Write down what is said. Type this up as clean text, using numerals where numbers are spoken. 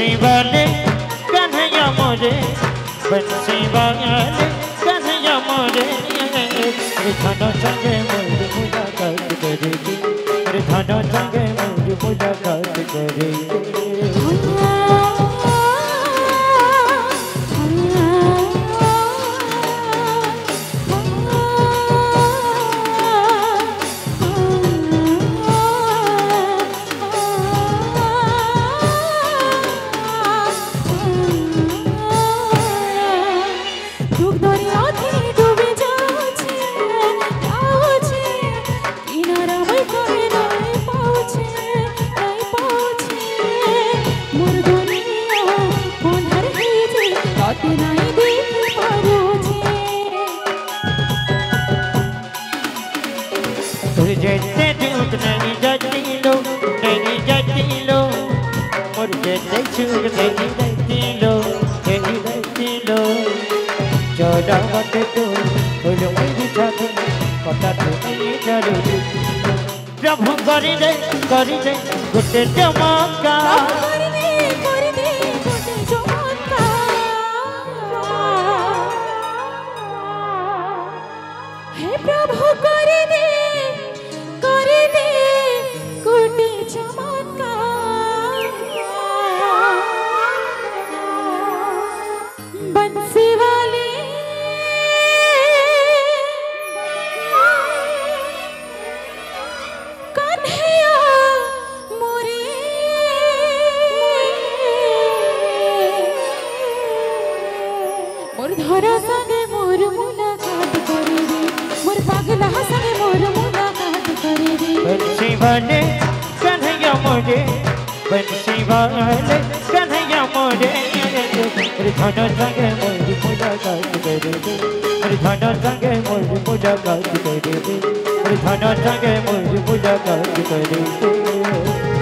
बंसी वाले कन्हैया मोरे बंसी वाले कन्हैया मोरे धनो संगे मोर मुलाकात करेगी धनो संगे मोर मुलाकात करेगी जैसे झूठ नहीं जाती लो नहीं जाती लो और जैसे झूठ नहीं जाती लो चौड़ा मत तो बोलो मेरी छाती पता तो नहीं जरूरी प्रभु करी दे गुटे चमका हे प्रभु करे दे कोटी चमत्कार बंसी वाले कन्हैया मोरे मोर धरा संगे मोर मुलाकात करे रे मोर पागला संगे मोर मुलाकात करे रे बंसी वाले कन्हैया मोरे बंसी वाले कन्हैया मोरे धनो संगे मोर मुलाकात करेगी धनो संगे मोर मुलाकात करेगी धनो संगे मोर मुलाकात करेगी